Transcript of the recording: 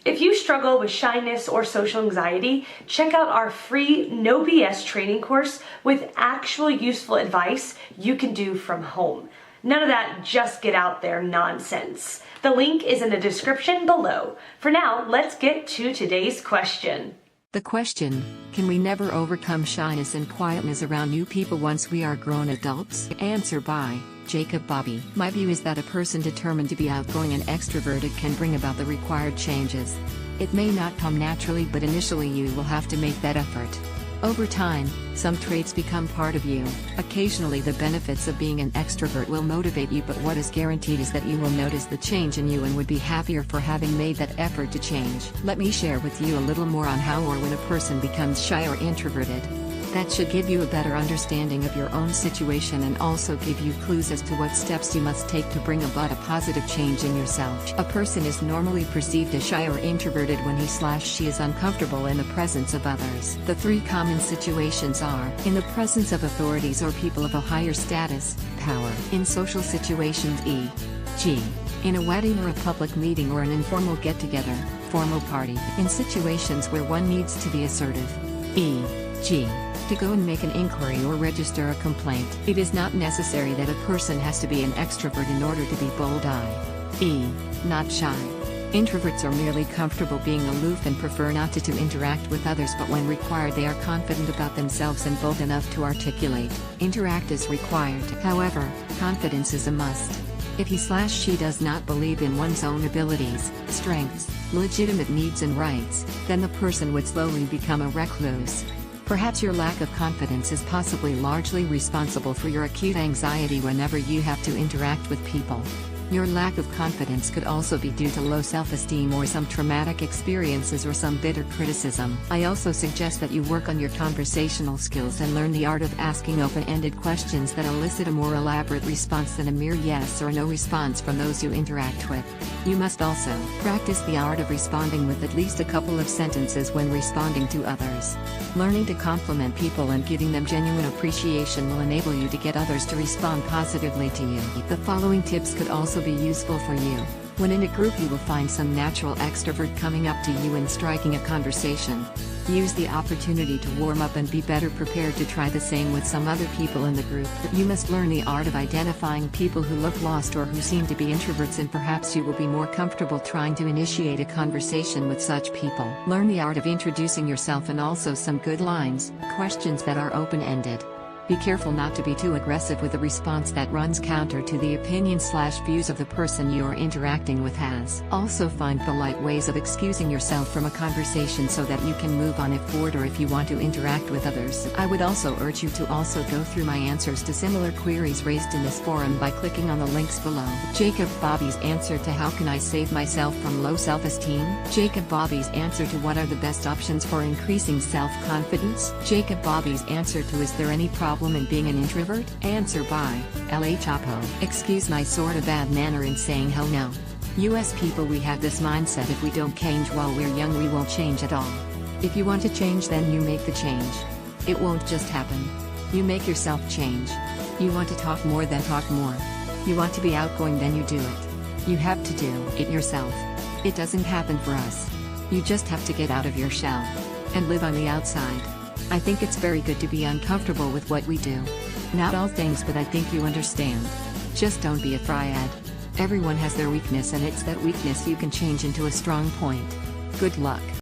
If you struggle with shyness or social anxiety, check out our free No BS training course with actual useful advice you can do from home. None of that just get out there nonsense. The link is in the description below. For now, let's get to today's question. The question, can we never overcome shyness and quietness around new people once we are grown adults? Answer by Jacob Bobby. My view is that a person determined to be outgoing and extroverted can bring about the required changes. It may not come naturally, but initially you will have to make that effort. Over time, some traits become part of you. Occasionally the benefits of being an extrovert will motivate you, but what is guaranteed is that you will notice the change in you and would be happier for having made that effort to change. Let me share with you a little more on how or when a person becomes shy or introverted. That should give you a better understanding of your own situation and also give you clues as to what steps you must take to bring about a positive change in yourself. A person is normally perceived as shy or introverted when he/she is uncomfortable in the presence of others. The three common situations are in the presence of authorities or people of a higher status, power, in social situations, e.g., in a wedding or a public meeting or an informal get-together, formal party, in situations where one needs to be assertive, e.g., to go and make an inquiry or register a complaint. It is not necessary that a person has to be an extrovert in order to be bold, i.e., not shy. Introverts are merely comfortable being aloof and prefer not to interact with others, but when required they are confident about themselves and bold enough to articulate. Interact is required. However, confidence is a must. If he/she does not believe in one's own abilities, strengths, legitimate needs and rights, then the person would slowly become a recluse. Perhaps your lack of confidence is possibly largely responsible for your acute anxiety whenever you have to interact with people. Your lack of confidence could also be due to low self-esteem or some traumatic experiences or some bitter criticism. I also suggest that you work on your conversational skills and learn the art of asking open-ended questions that elicit a more elaborate response than a mere yes or no response from those you interact with. You must also practice the art of responding with at least a couple of sentences when responding to others. Learning to compliment people and giving them genuine appreciation will enable you to get others to respond positively to you. The following tips could also be useful for you. When in a group you will find some natural extrovert coming up to you and striking a conversation. Use the opportunity to warm up and be better prepared to try the same with some other people in the group. You must learn the art of identifying people who look lost or who seem to be introverts, and perhaps you will be more comfortable trying to initiate a conversation with such people. Learn the art of introducing yourself and also some good lines, questions that are open-ended. Be careful not to be too aggressive with a response that runs counter to the opinions/views of the person you are interacting with has. Also find polite ways of excusing yourself from a conversation so that you can move on if bored or if you want to interact with others. I would also urge you to also go through my answers to similar queries raised in this forum by clicking on the links below. Jacob Bobby's answer to how can I save myself from low self-esteem? Jacob Bobby's answer to what are the best options for increasing self-confidence? Jacob Bobby's answer to is there any problem in being an introvert? Answer by L.A. Chapo. Excuse my sort of bad manner in saying hell no. US people, we have this mindset if we don't change while we're young we won't change at all. If you want to change, then you make the change. It won't just happen. You make yourself change. You want to talk more, then talk more. You want to be outgoing, then you do it. You have to do it yourself. It doesn't happen for us. You just have to get out of your shell and live on the outside. I think it's very good to be uncomfortable with what we do. Not all things, but I think you understand. Just don't be a triad. Everyone has their weakness, and it's that weakness you can change into a strong point. Good luck.